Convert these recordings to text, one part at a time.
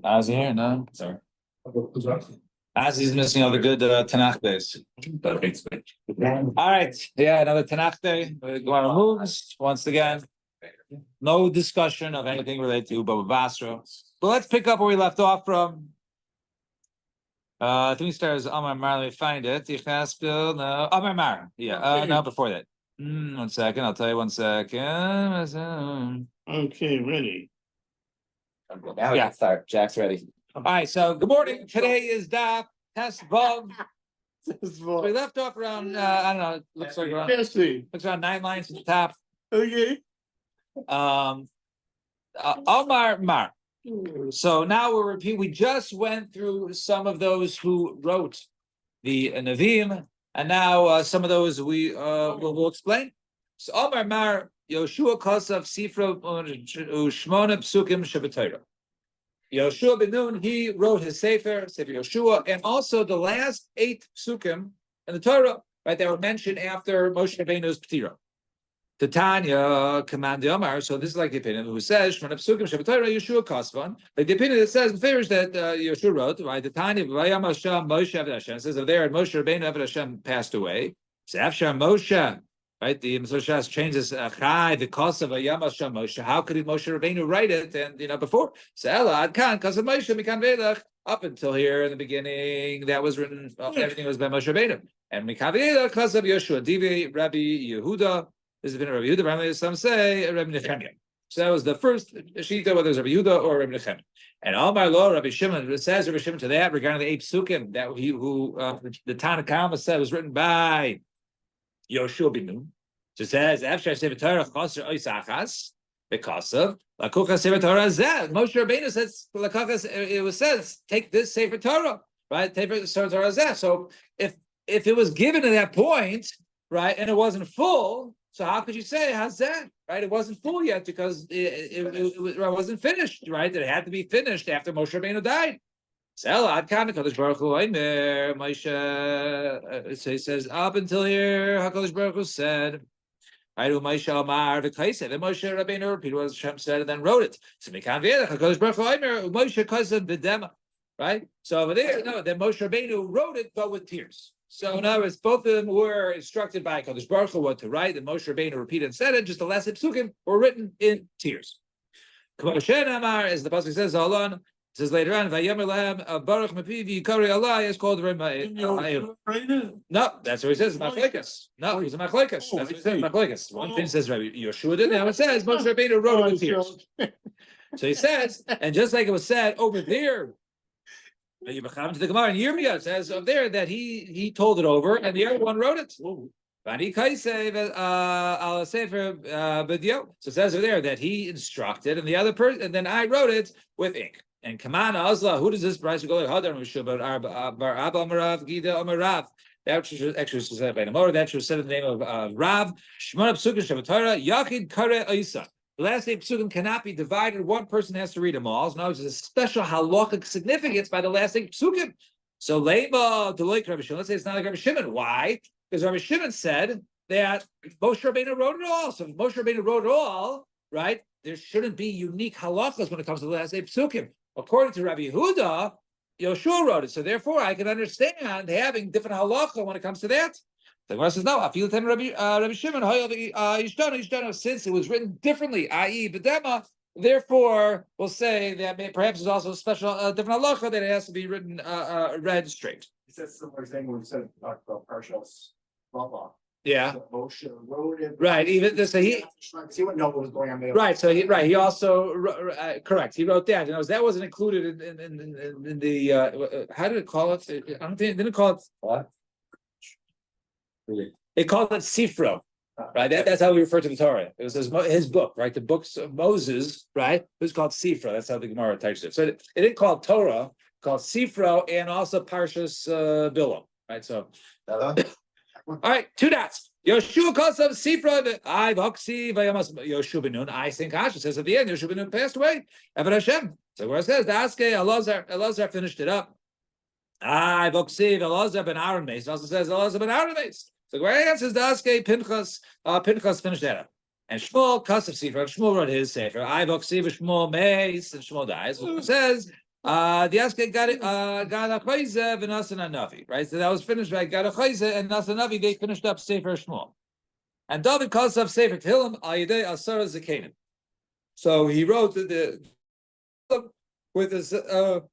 Ozzy here? No, sorry. Ozzy's missing all the good Tanakh days. All right, yeah, another Tanakh day. We're going to moves once again. No discussion of anything related to Baba Basra. But let's pick up where we left off from. I think we started as Amar Mar. Let me find it. No, Amar Mar. Yeah, no, before that. 1 second. I'll tell you 1 second. Okay, ready. Now we can start. Jack's ready. All right, so good morning. Today is Daf Vav. So we left off around, I don't know, looks like around 9 lines at the top. Okay. Amar Mar. So now we'll repeat. We just went through some of those who wrote the Nevi'im, and now some of those we'll explain. So Amar Mar Yoshua Kosav Sifra Shmona Psukim Shabbatayra. Yoshua ben Nun, he wrote his Sefer Yoshua, and also the last 8 psukim in the Torah, right, that were mentioned after Moshe Rabbeinu's Ptira. Tanya command the Omar, so this is like the opinion who says Shmona Psukim Shabbatayra Yoshua Kosvan, like the opinion that says in favors that Yoshua wrote, right? The Tanya Vayam Hashem Moshe Aved Hashem says there and Moshe Rabbeinu Aved Hashem passed away. So after Moshe. Right, the Moshe changes Chai, the cost of a Yamasham Moshe. How could Moshe Rabbeinu write it? And before so Elad Khan, because of Moshe Mikan Velach, up until here in the beginning, that was written. Everything was by Moshe Rabbeinu, and Mikan Velach because of Yeshua Divi Rabbi Yehuda. This has been Rabbi Yehuda. Some say Rabbi Nechemia. So that was the first shita, whether it was Rabbi Yehuda or Rabbi Nechemia. And Omar Lo Rabbi Shimon, it says Rabbi Shimon to that regarding the 8 psukim that the Tanakhama said was written by Yoshua ben Nun. So it says, after Sefer Torah chaser oisachas because of lakuchas Sefer Torah zeh. Moshe Rabbeinu says lakuchas. It says take this Sefer Torah, right? Take the Sefer Torah zeh. So if it was given at that point, right, and it wasn't full, so how could you say hazeh? Right, it wasn't full yet because it wasn't finished, right? It had to be finished after Moshe Rabbeinu died. So he says, up until here, HaKadosh Baruch Hu said, right, Moshe Amar v'Kaiseh. Then Moshe Rabbeinu repeated what Hashem said and then wrote it. So Mikan V'Yedach HaKadosh Baruch Hu Omer Moshe Kaiseh b'Dema. Right. So over there, no. Then Moshe Rabbeinu wrote it, but with tears. So in other words, both of them were instructed by HaKadosh Baruch Hu what to write. And Moshe Rabbeinu repeated and said it. Just the last psukim were written in tears. K'moshe Amar, as the pasuk says, Alon. It says later on, Vayomer Lahem Baruch Mepivi Yikari Allah is called Remai. No, that's what he says. Machlekes. No, he's a machlekes. That's what he says. Machlekes. One thing says Rabbi Yoshua did. Now it says Moshe Rabbeinu wrote it with tears. So he says, and just like it was said over there, to the Gemara in Yirmiyah, it says over there that he told it over, and the other one wrote it. So it says over there that he instructed, and the other person, and then I wrote it with ink. And Kamana Azla, who does this price go to? Hadar Mishubah Bar Abba Amarav Gida Amarav. That actually said by Namor. That was said in the name of Rav Shmona Psukim Shabbatara Yachid Kare Isa. The last 8 psukim cannot be divided. One person has to read them all. So now there's a special halachic significance by the last 8 psukim. So Leiba to like Rabbi Shimon. Let's say it's not like Rabbi Shimon. Why? Because Rabbi Shimon said that Moshe Rabbeinu wrote it all. So if Moshe Rabbeinu wrote it all, right? There shouldn't be unique halachas when it comes to the last 8 psukim. According to Rabbi Yehuda, Yoshua wrote it. So therefore, I can understand having different halacha when it comes to that. The Gemara says, no, Rabbi Shimon, since it was written differently, i.e. B'dema, therefore, we'll say that perhaps there's also a special different halacha that it has to be written, read straight. He said similar thing when we said about Parshas Bava. Yeah. So Moshe wrote it. Right. Even this, so he wouldn't know what was going on there. Right. So he also correct. He wrote that. That wasn't included in the how did it call it? I don't think it didn't call it what. They called it Sifro, right? That's how we refer to the Torah. It was his book, right? The books of Moses, right? It was called Sifro. That's how the Gemara touched it. So it didn't call it Torah, called Sifro, and also Parshas Bilam, right? So. All right, 2 dots. Yoshua calls up Sifra. I Voxi Vayamas Yoshua ben Nun. I think Hashem says at the end, Yoshua ben Nun passed away. Eved Hashem. So where it says, Daske Elazar finished it up. I Voxi Elazar ben Aaron Mace. It also says Elazar ben Aaron Mace. So where it answers Daske Pinchas finished that up. And Shmuel Kasav Sefer, Shmuel wrote his Sefer. I Boksiv Shmuel Meis, and Shmuel dies. It says, the Aske got a Chayze v'Nasan Navi, right? So that was finished by got a Chayze and Nasan Navi. They finished up Sefer Shmuel. And David calls up Sefer Tehillim al Yedei Asara Zekanim. So he wrote the with the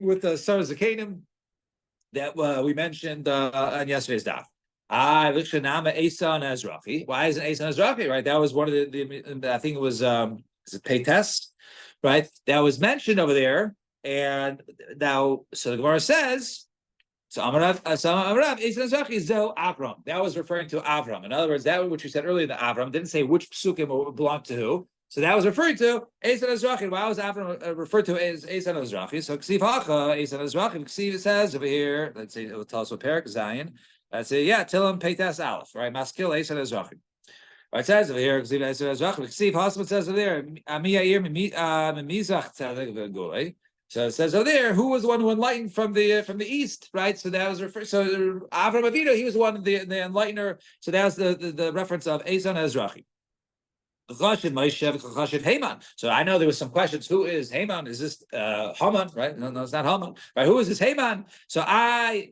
Asara Zekanim that we mentioned on yesterday's daf. Lishanama Asa and Ezrachi. Why isn't Asa and Ezrachi? Right, that was one of the I think it was is it Peites, right? That was mentioned over there, and now so the Gemara says. So Amarav Asa and Ezrachi Zo Avram. That was referring to Avram. In other words, that which we said earlier, the Avram didn't say which psukim belonged to who. So that was referring to Asa and Ezrachi. Why was Avram referred to as Asa and Ezrachi? So Ksiv Hacha Asa and Ezrachi. Ksiv says over here. Let's see. It will tell us what Perak Zion. Let's say, yeah, Tilim Peitas Aleph, right? Maskil Asa and Ezrachi. Right, it says over here, Ksiv Asa and Ezrachi. Ksiv Hasman says over there, Amiyah Mimizach Tzaddik V'Gulei. So it says over there, who was the one who enlightened from the east, right? So that was referred. So Avram Avinu, he was the one, the enlightener. So that was the reference of Asa and Ezrachi. So I know there was some questions. Who is Haman? Is this Haman? Right? No, it's not Haman. Right? Who is this Haman? So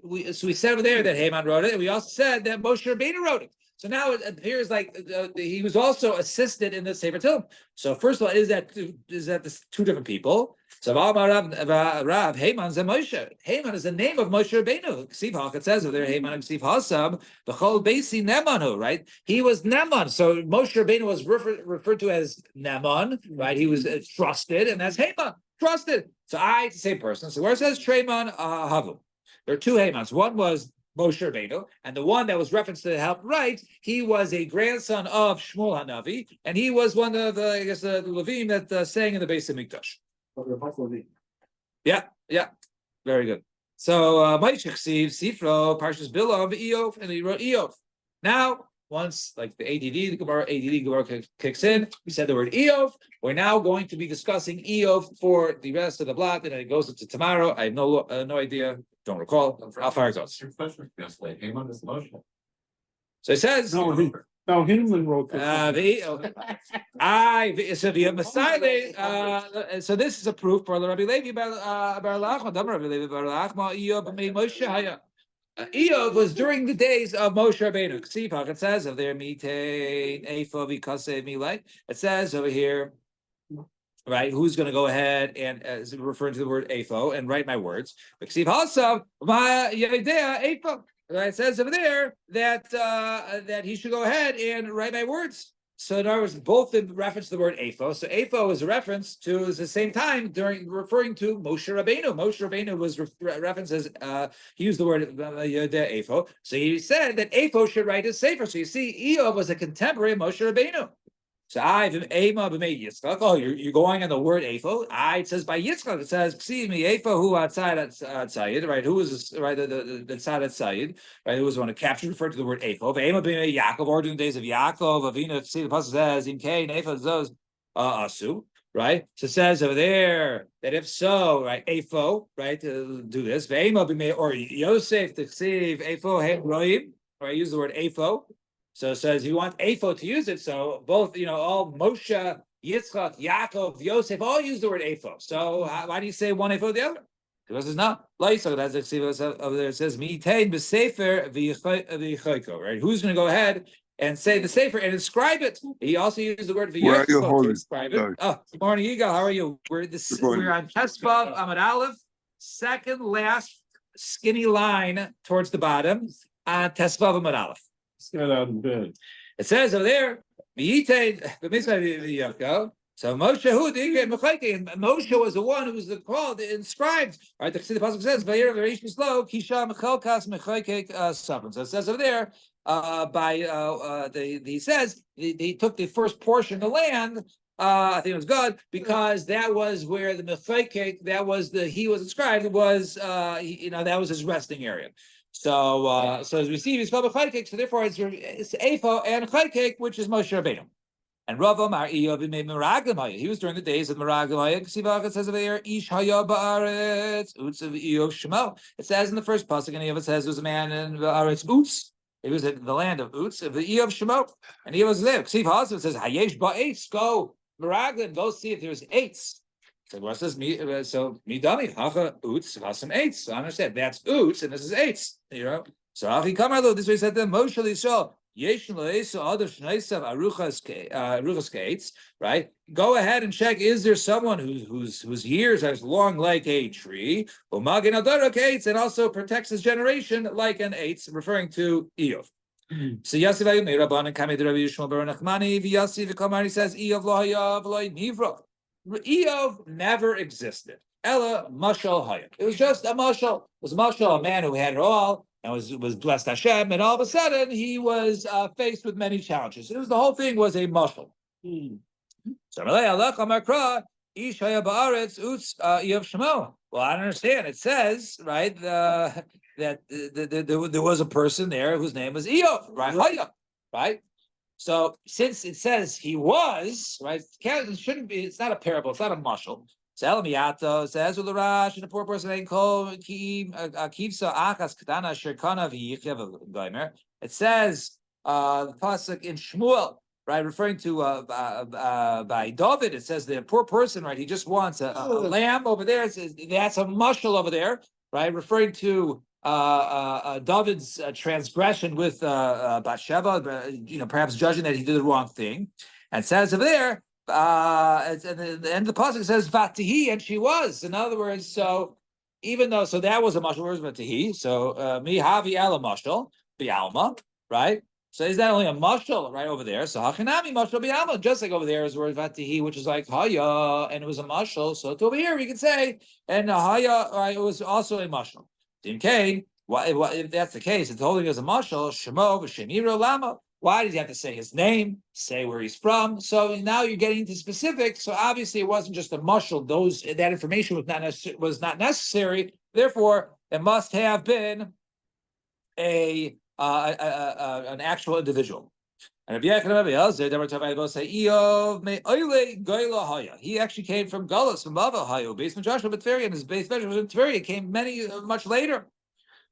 we said over there that Haman wrote it, and we also said that Moshe Rabbeinu wrote it. So now it appears like he was also assisted in the Sefer Tehillim. So first of all, is that this two different people? So Rav Haman's and Moshe. Haman is the name of Moshe Rabbeinu. Ksiv it says over there, Haman and Ksiv Hasam, the whole Beisi Nemanu, right? He was Neman. So Moshe Rabbeinu was referred to as Neman, right? He was trusted, and that's Haman, trusted. So it's the same person. So where it says Treyman Havu, there are two Hamans. One was Moshe Rabbeinu, and the one that was referenced to help right, he was a grandson of Shmuel Hanavi, and he was one of the Levim that sang in the Beis Hamikdash. Yeah, very good. So Moshe Ksiv Sifro Parshas Bilam Eov, and he wrote Eov. Now, once like the ADD Gemara kicks in, we said the word Eov. We're now going to be discussing Eov for the rest of the block, and it goes into tomorrow. I have no idea. Don't recall. How far it goes. So it says. No, Hinman wrote this. So the Messiah. So this is a proof for the Rabbi Levi Bar Lachma. Rabbi Levi Bar Lachma. Eov was during the days of Moshe Rabbeinu. Ksiv, it says of there, Mitein Eifo V'Kasev Milai. It says over here, right? Who's going to go ahead and referring to the word Eifo and write my words? Ksiv Hasav Ma Yedea Eifo. It says over there that he should go ahead and write my words. So in other words, both in reference to the word Eifo. So Eifo is a reference to the same time during referring to Moshe Rabbeinu. Moshe Rabbeinu was referenced as he used the word Eifo. So he said that Eifo should write his sefer. So you see, Eov was a contemporary of Moshe Rabbeinu. So Yitzchak. Oh, you're going on the word Eifo. It says by Yitzchak. It says, "See me Eifo who outside Tzayid." Right? Who is this? Right? The side at Tzayid. Right? Who was one to capture referred to the word Eifo. Ema b'mei Yaakov. Or during the days of Yaakov, Avinu. See the pasuk says, "Im kain Eifo zos asu." Right? So it says over there that if so, right, Eifo, right, to do this. Ema b'mei or Yosef to see Eifo roim. Right? Use the word Eifo. So it says you want Eifo to use it. So both, all Moshe, Yitzchak, Yaakov, Yosef, all use the word Eifo. So why do you say one Eifo or the other? Because it's not. So that's over there. It says Mitein b'Sefer v'Yichoiko. Right? Who's going to go ahead and say the Sefer and inscribe it? He also used the word v'Yichoiko to inscribe it. Oh, good morning, Yigal. How are you? We're on Tesvav Amud Aleph, second last skinny line towards the bottom on Tesvav Amud Aleph. Get out of bed. It says over there, so Moshe was the one who was called the inscribed. Right, the pasuk says, so it says over there, he says they took the first portion of the land. I think it was God because that was where the mechayek, he was inscribed was that was his resting area. So, so as we see, he's called a chaykek. So therefore, it's Eifo and chaykek, which is Moshe Rabbeinu. And Rav Amar Eov made Meraglim. He was during the days of Meraglim. Ksivach says over there, Ish Haya Ba'aretz Utz of Eov Shemo. It says in the first pasuk, and Eov says there was a man in Ba'aretz Utz. He was in the land of Uts, of the Eov Shemo, and he was there. Ksiv also says, Hayesh ba'etz, go, Meraglim, go see if there's eights. So what says me? So midami hacha Uts hasam eights. So I understand that's Uts, and this is eights. You know. So Achi Kamarlo, this way said them Moshe Yisrael. Right? Go ahead and check. Is there someone whose years are as long like a tree? And also protects his generation like an eighth, referring to Eov. So Yosef Rabbanan Kami Rabbi Yishmael Bar Nachmani v'Yosef v'Kamari says Eov lo haya v'lo nivra. Eov never existed. Ella mashal hayat. It was just a mashal. It was a mashal, a man who had it all and was blessed Hashem, and all of a sudden he was faced with many challenges. It was the whole thing was a mashal. So well, I don't understand. It says right that there was a person there whose name was Eov, right? Right. So since it says he was right, it shouldn't be. It's not a parable. It's not a mashal. So Elamiyato says Ularash, and a poor person ain't called Kivsa Akas Katana Shirkana v'Yichyav. It says the pasuk in Shmuel, right, referring to by David. It says the poor person, right, he just wants a lamb over there. It says, that's a mushal over there, right, referring to David's transgression with Bathsheba, perhaps judging that he did the wrong thing, and it says over there. And the end of the pasuk says Vatihi, and she was. In other words, so even though that was a mashal, where's Vatihi? So mi havi ala mashal bi'alma, right? So is that only a mashal right over there? So hachinami mashal bi'alma, just like over there is the word Vatihi, which is like haya, and it was a mashal. So over here we can say and haya, right? It was also a mashal. Dimkain, if that's the case, it's holding as a mashal. Shemo v'shemiro lama. Why does he have to say his name, say where he's from? So now you're getting into specifics. So obviously it wasn't just a mushal. That information was not necessary. Therefore, it must have been an actual individual. And he actually came from Gullus, from Bava Hayo, basement Joshua Batveria, and his base measure was in Tveria. Came much later.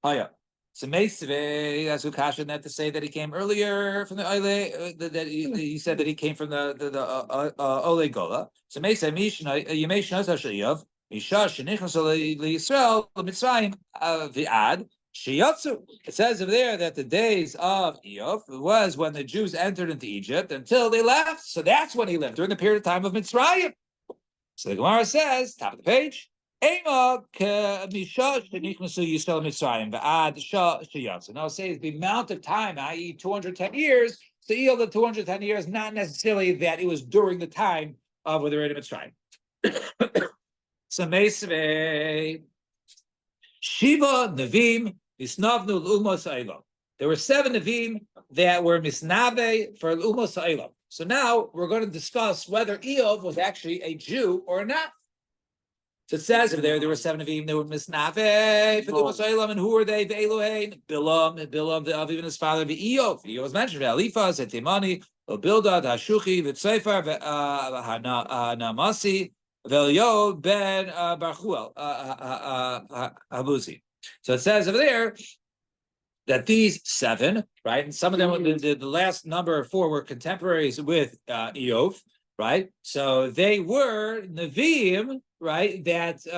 Haya. So Meisve, as Ukasha meant to say that he came earlier from the Ole, that he said that he came from the Ole Gola. So Meisve, Yemeshna Tashayav, Misha Shenichas Yisrael, Mitzrayim, Viad, Shiyatsu. It says over there that the days of Eov was when the Jews entered into Egypt until they left. So that's when he lived, during the period of time of Mitzrayim. So the Gemara says, top of the page, now say the amount of time, i.e. 210 years, so Eov the 210 years, not necessarily that it was during the time of where they were in Mitzrayim. So Meisvei Shiva Navim Misnavnu L'Umos Ha'Elam. There were 7 Navim that were Misnave for L'Umos Ha'Elam. So now we're going to discuss whether Eov was actually a Jew or not. So it says over there were 7 of them. They were misnave for the Mosailam, and who were they? The Elohim, Bilam, the Aviv and his father, the Eov. Eov was mentioned. Eliphaz, Etimani, Bildad, Hashuchi, Vitsefer, Namasi, Velio ben Barchuel, Habuzi. So it says over there that these 7, right, and some of them, the last number 4 were contemporaries with Eov, right? So they were Nevi'im, right? That they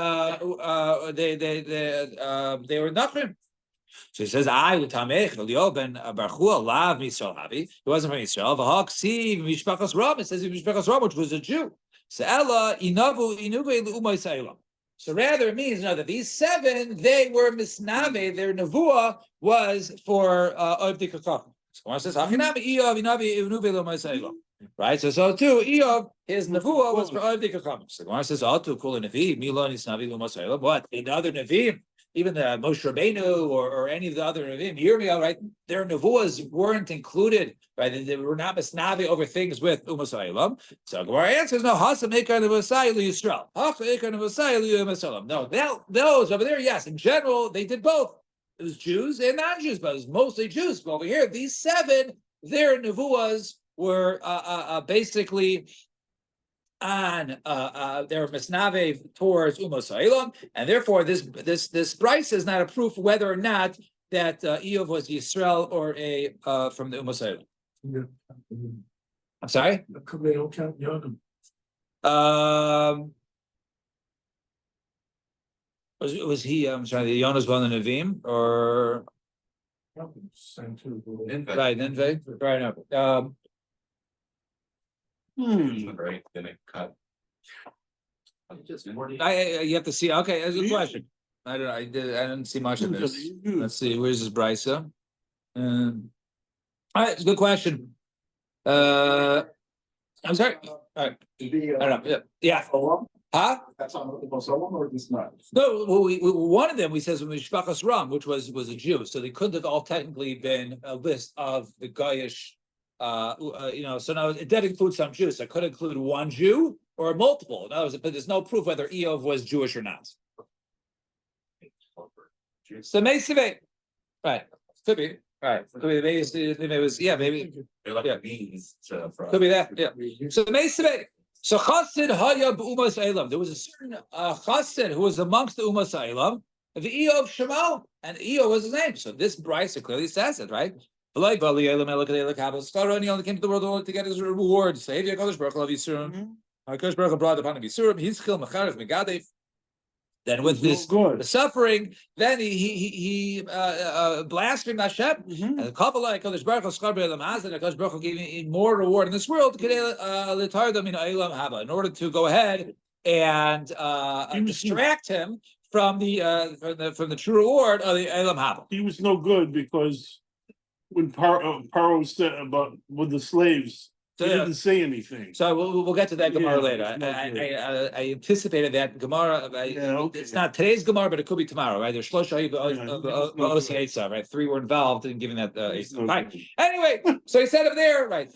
were Nachrim. So he says, "I utamech v'Lio ben Barchuel lav Yisrael havi." He wasn't from Israel. V'hak si mishpachas Ram. It says mishpachas Ram, which was a Jew. So Ella inavu inuve l'umay Sa'elam. So rather it means that these 7 they were misnave. Their nevuah was for Ovdi Kakaf. So one says, "Hachinami Eov inavi inuve l'umay Sa'elam." Right, so too, Eov, his nevuah was for Ovdi Kakaf. So one says, "All too cool in Nevi, Milon is navi l'umay Sa'elam." What in other Nevi'im? Even the Moshe Rabbeinu or any of the other Nevi'im, Yirmiyahu, right? Their nevuahs weren't included, right? They were not misnavi over things with Umas Ha'elam. So Gemara answers, no, Hasam Ikar Nevasai Yisrael. Hasam Ikar Nevasai Yisrael. No, those over there, yes, in general, they did both. It was Jews and non-Jews, but it was mostly Jews. But over here, these 7, their nevuahs were basically on their misnave towards Umos Ha'elam, and therefore this price is not a proof whether or not that Eov was Yisrael or a from the Umasayim? I'm sorry. They don't count Yonim. Was he? I'm sorry. The Yonas one the Nevi'im or Same too. right? Ninveh. Right. No. Right, then it cut. You have to see. Okay, that's a good question. I don't. I didn't see much of this. Let's see. Where's this Brisa? All right, it's a good question. I'm sorry. All right. I don't know. Yeah. Huh? That's on the Solam or this not? No, well, one of them we says was Mishpachas Ram, which was a Jew, so they couldn't have all technically been a list of the Goyish. So now it did include some Jews. So it could include one Jew or multiple. No, but there's no proof whether Eov was Jewish or not. So Mesivate, right? Could be right. Could be maybe it was maybe They're like Yeah. beans. could be that So Mesivate. So Chassid Haya B'Umas Eilam. There was a certain Chassid who was amongst the Umas Eilam. The Eov Shemal, and Eov was his name. So this Brisa clearly says it, right? He only came to the world to get his reward. Save your Kodesh Baruch Hu Yisurim. Kodesh Baruch Hu brought upon him Yisurim. He's killed Mecharev Megadev. Then with this the suffering, then he blasphemed Hashem. And the Kabbalah Kodesh Baruch Hu Schar B'Elam Hazeh, and Kodesh Baruch Hu gave him more reward in this world in order to go ahead and distract him from the true reward of the Elam Haba. He was no good because when Paro said about with the slaves, he didn't say anything. So we'll get to that Gemara later. it's no good. I anticipated that Gemara. Okay. It's not today's Gemara, but it could be tomorrow, right? There's right? Three were involved in giving that. Right. Anyway, so he said over there, right?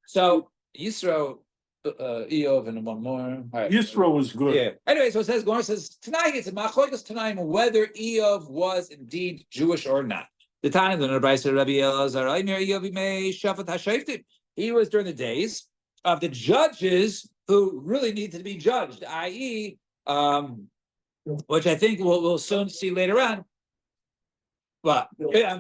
So Yisro, Eov, and one more. All right. Yisro was good. Yeah. Anyway, so it says Gemara says tonight it's a machlokes tonight whether Eov was indeed Jewish or not. The time of the Nebraisa Rabbi Elazar, he was during the days of the judges who really needed to be judged, i.e., which I think we'll soon see later on. But yeah.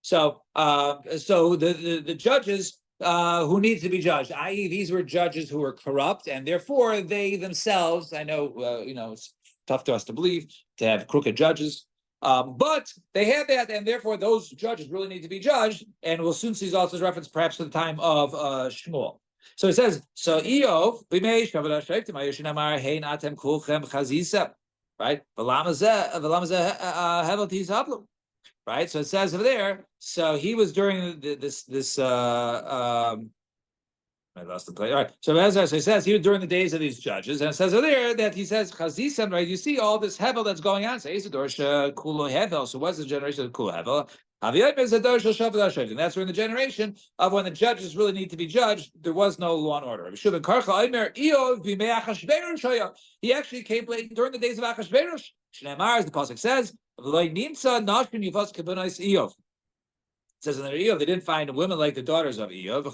So the judges who needed to be judged, i.e., these were judges who were corrupt, and therefore they themselves, I know, it's tough to us to believe to have crooked judges. But they had that, and therefore those judges really need to be judged. And we'll soon see also reference perhaps to the time of Shmuel. So it says, so Eov, right? So it says over there, so he was during I lost the place. All right. So as it says, he was during the days of these judges, and it says over there that he says Chazisam, right? You see all this hevel that's going on. So Isadorsha Kulo Hevel. So what's the generation of Kulo Hevel? And that's when the generation of when the judges really need to be judged, there was no law and order. He actually came late during the days of Achashverosh. Shneimar, as the pasuk says, it says in the Eov, they didn't find women like the daughters of Eov.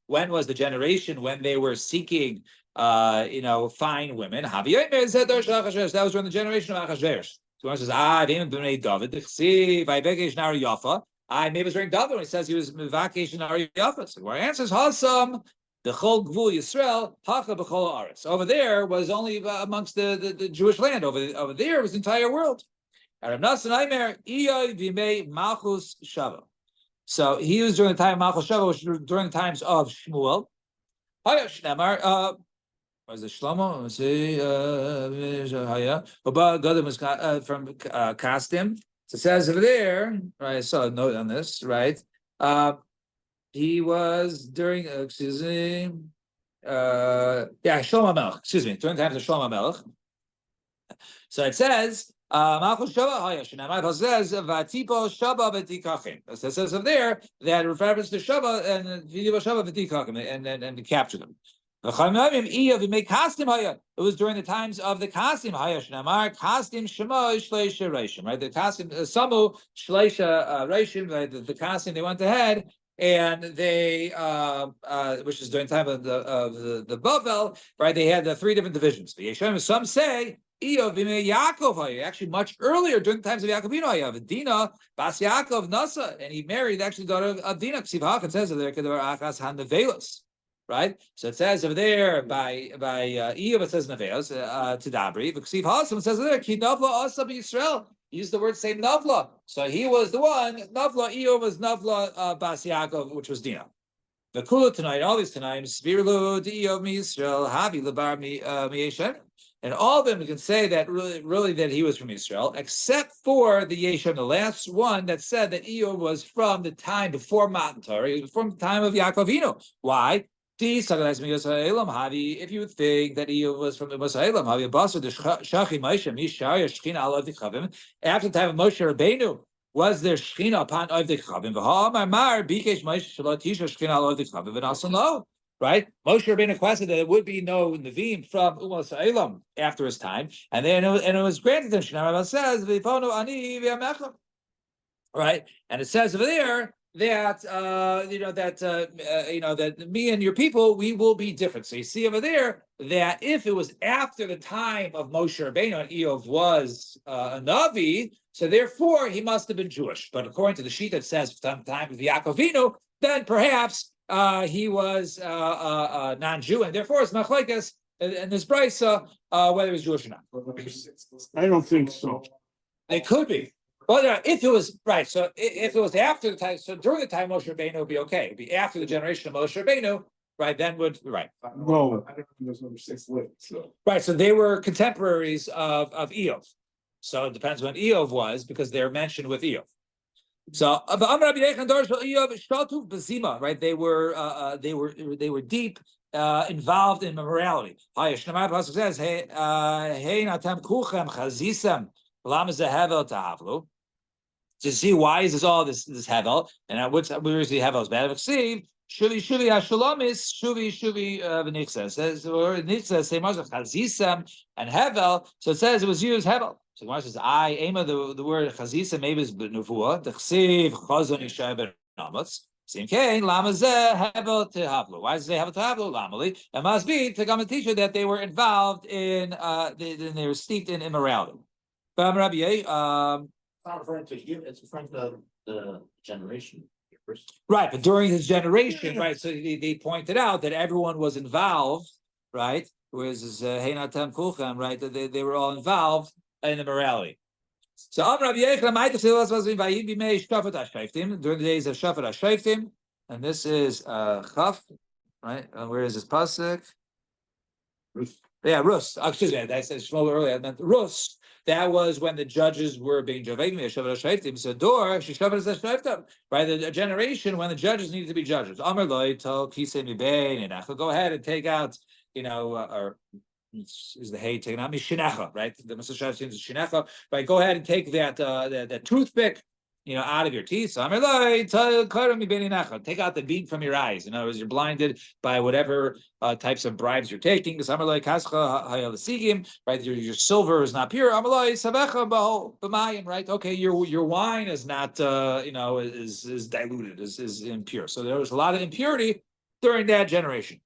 When was the generation when they were seeking, fine women? That was during the generation of Achashverosh. So one says, maybe it was during David when he says he was vacation Yafa. So our answer is Hasam. The Chol Gvul Yisrael, Hacha B'Chol Aretz. Over there was only amongst the Jewish land. Over there was the entire world. So he was during the time of Malchus Shava, which was during the times of Shmuel. Was it Shlomo? Let's see. Godim was from Kasdim. So it says over there, right? I saw a note on this, right? He was during, Shlomo Melech, during the times of Shlomo Melech. So it says, Malchus Shava, says, Vatipo Shaba V'tikachim. It says over there that refers to Shaba and V'tipo Shaba V'tikachim and to capture them. It was during the times of the Kasim, Kasim Shema Shleisha Reishim, right? The Kasim Samu Shleisha Reishim, right? The Kasim, they went ahead and they, which is during the time of the Bavel, right? They had the three different divisions. Some say Eov b'mei Yaakov. Actually, much earlier during the times of Yaakov, I have Dina bas Yaakov Nasa, and he married actually the daughter of Dina. It says there kedar achas han right? So it says over there by Eov, it says nevelos to Dabri. But Ksiv Hasim says there ki Navla asa b'Yisrael. Use the word same Navla. So he was the one. Navla Eov was Navla bas Yaakov, which was Dina. The Kula tonight, all these times, Svirlu Eov Yisrael Havi Labar Mieshem. And all of them, we can say that really that he was from Israel, except for the Yeshem, the last one that said that Eov was from the time before Matan Torah. He was from the time of Yaakov Avinu. Why? If you would think that Eov was from the Mosailam, after the time of Moshe Rabbeinu, was there Shechina upon Ovdei Chavim? And also no. Right? Moshe Rabbeinu requested that there would be no Nevi'im from Umas Elam after his time, and then it was granted him. Shneimar says, right? And it says over there that that me and your people, we will be different. So you see over there that if it was after the time of Moshe Rabbeinu and Eov was a Navi, so therefore he must have been Jewish. But according to the sheet that says from the time of Yaakov Avinu, then perhaps he was non-Jew, and therefore it's machlekes in this brisa whether he's Jewish or not. I don't think so. It could be. Well, if it was right, so if it was after the time, so during the time of Moshe Rabbeinu, it would be okay. It would be after the generation of Moshe Rabbeinu, right? Then would right. No. I don't think there's number 6 lit. So Right, so they were contemporaries of Eov. So it depends when Eov was, because they're mentioned with Eov. So, right? They were deep involved in morality. Says, "Hey, natam kuchem chazisem lama zehevel tahavlu." To see why is this all this hevel, and where is the hevel's bad? Shuvi hashalomis shuvi v'nichsa says or nichsa same as chazisem and hevel. So it says it was used hevel. So Gemara says, "I aim of the word chazisa maybe is b'nufua the chsiv chazon yishay ben namas same kain lama zeh hevel tehavlu." Why does they have a tehavlu? Lamali. It must be to come and teach you that they were involved in they were steeped in immorality. it's not referring to you, it's referring to the generation. Right, but during his generation, right? So they pointed out that everyone was involved, right? Whereas Heinatem Kulchem, right? That they were all involved in immorality. So during the days of Shafat Hashaftim, and this is Chaf, right? Where is this pasuk? Yeah, Rus. Excuse me, I said Shmuel earlier. I meant Rus. That was when the judges were being Javim, Shavat Hashaftim. So Dor, Shavat Hashaftim. Right, the generation when the judges needed to be judges. Amar Loi told Kisei Mibein and go ahead and take out, or is the hay taken out? Mishinecha, right? The Messiah seems Shinecha. Right, go ahead and take that toothpick, out of your teeth. So take out the beam from your eyes. In other words, you're blinded by whatever types of bribes you're taking. Right, your silver is not pure. Right, okay, your wine is not, is diluted, is impure. So there was a lot of impurity during that generation.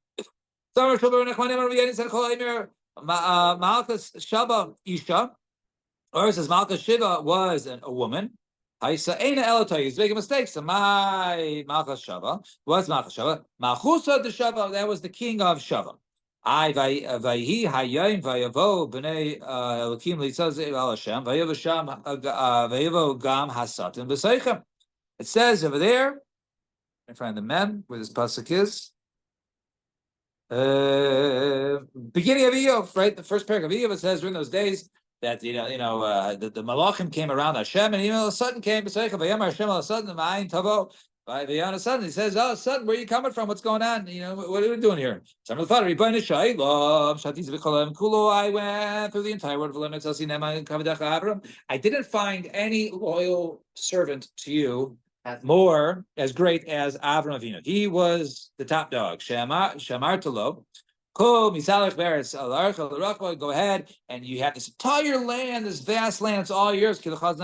Malchus Shava Isha, or it says Malchus Shiva was a woman. He's making a mistake. So my Malchus Shava was Malchus Shava. Malchusa de Shava, that was the king of Shava. Vayhi Hayim Vayavo Bnei Elokim Litzaz El Hashem Vayavo Sham Vayavo Gam Hasatim B'Seichem. It says over there, I find the mem where this pasuk is. Beginning of Eov, right? The first paragraph of Eov, it says during those days that the Malachim came around Hashem, and all of a sudden came Hashem all of a sudden Ma'ayin Tavo. All of a sudden he says, "Oh, sudden, where are you coming from? What's going on? What are we doing here?" Some of the father, I went through the entire word. I didn't find any loyal servant to you more as great as Avram Avinu. He was the top dog. Shamar Talo. Go ahead, and you have this entire land, this vast land. It's all yours. Nevertheless,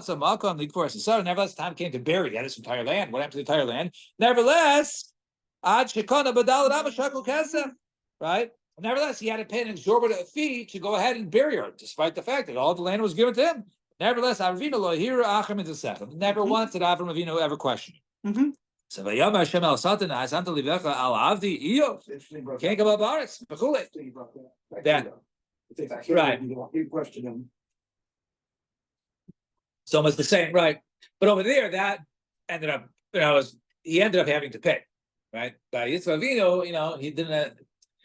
nevertheless, time came to bury. He had this entire land. What happened to the entire land? Nevertheless, right? Nevertheless, he had to pay an exorbitant fee to go ahead and bury her, despite the fact that all the land was given to him. Nevertheless, Avinu lo hira achim into second. Never once did Avram Avinu ever question him. So Vayam Hashem el Satan Asanta Livecha al Avdi Iyo can't come up Baritz Bechule. That right. You question him. It's almost the same, right? But over there, that ended up, he ended up having to pay, right? But Yitzchak Avinu, he didn't.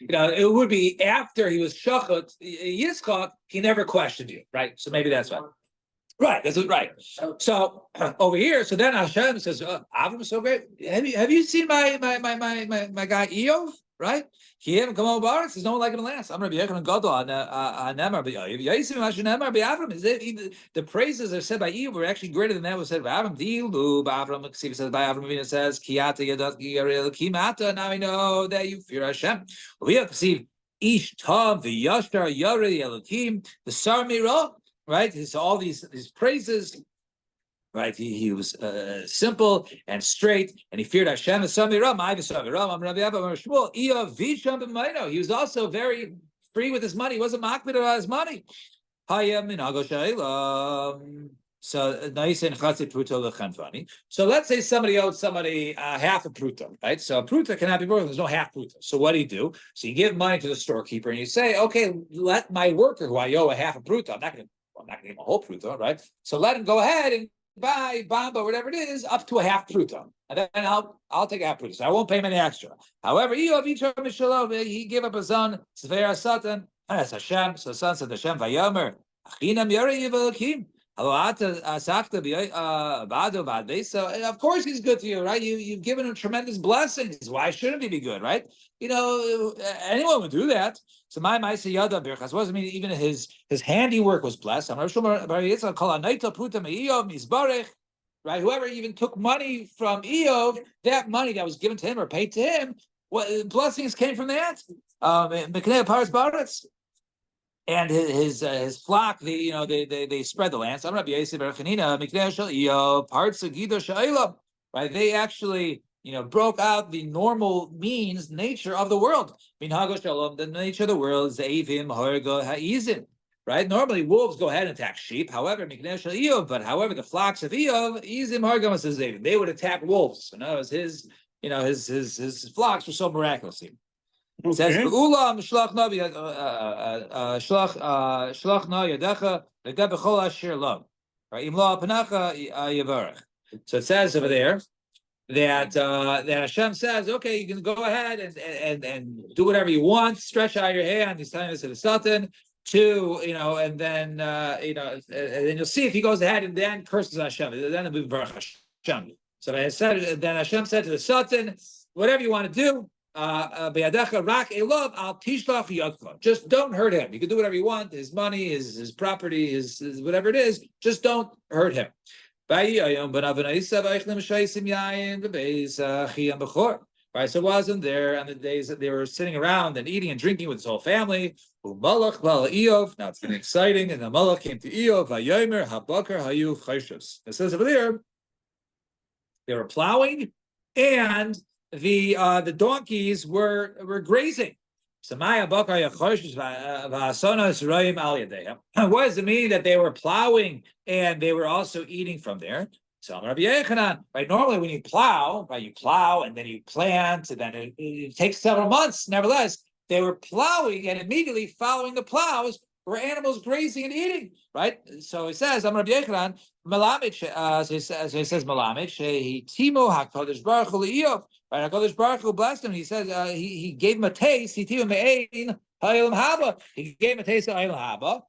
It would be after he was shachot Yitzchak, he never questioned you, right? So maybe that's why. Right, that's right. So over here, so then Hashem says, Avram is so great. Have you seen my guy Eov? Right? He haven't come over Baritz. There's no one like him last. I'm going to be Yechon Gadol on Nemar. The praises are said by Eov were actually greater than that was said by Avram. Dilu Avram says by Avram. It says Kiyata Yadat Kimata. Now we know that you fear Hashem. We have to see Ish Tav the Yashtar Yari Elokim the Sarmira. Right, so all these praises, right? He was simple and straight, and he feared Hashem. He was also very free with his money. He wasn't makbid about his money. So let's say somebody owed somebody half a pruta, right? So a pruta cannot be broken. There's no half pruta. So what do you do? So you give money to the storekeeper, and you say, okay, let my worker who I owe a half a pruta, I'm not going to give him a whole pruta, right? So let him go ahead and buy bamba, whatever it is, up to a half pruta, and then I'll take a half pruta. So I won't pay him any extra. However, he gave up his son, Sefer Satan, as Hashem. So the son said, Hashem Vayomer, Achinam Yari Yivalakim. So of course he's good to you, right? You've given him tremendous blessings. Why shouldn't he be good, right? Anyone would do that. So my Ma'aseh Yada Birchas wasn't mean even his handiwork was blessed. Right? Whoever even took money from Eov, that money that was given to him or paid to him, what blessings came from that? And his flock, they spread the land. So I'm Rabbi Yosef Bar Chanina, parts of Gido Sha'ila, right? They actually, broke out the normal nature of the world. The nature of the world is the Avim Harga Ha'izim, right? Normally wolves go ahead and attack sheep. However, the flocks of Eov, Izim Harga was his Avim. They would attack wolves. His flocks were so miraculous. It says, "Shlach na yadecha legabechol asher lo." Right? Imlo apanacha yavarach. So it says over there that Hashem says, "Okay, you can go ahead and do whatever you want. Stretch out your hand." He's telling us to the Satan and then and then you'll see if he goes ahead and then curses Hashem. Then it'll be Baruch Hashem. So then Hashem said to the Satan, "Whatever you want to do. Just don't hurt him. You can do whatever you want, his money, his property, his whatever it is, just don't hurt him. Right, so it wasn't there on the days that they were sitting around and eating and drinking with his whole family. Now it's getting exciting, and the Malach came to Eov. It says over there, they were plowing, and the donkeys were grazing. What does it mean that they were plowing and they were also eating from there? So Rabbi Yechanan, right? Normally when you plow, right, you plow and then you plant, and then it takes several months. Nevertheless, they were plowing, and immediately following the plows were animals grazing and eating, right? So he says, I'm Rabbi Yechanan, Malamich, so he says Malamich, he Timo HaKadosh Baruch Hu L'Iyov. Right, HaKadosh Baruch Hu blessed him. He says he gave him a taste. He gave him a taste of Ha'ilam Haba.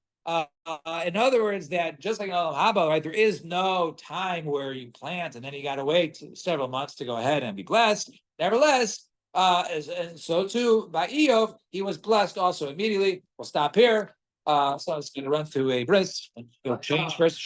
In other words, that just like in Ha'ilam Haba, right, there is no time where you plant and then you got to wait several months to go ahead and be blessed. Nevertheless, and so too by Eov, he was blessed also immediately. We'll stop here. So it's going to run through a bris and change verse.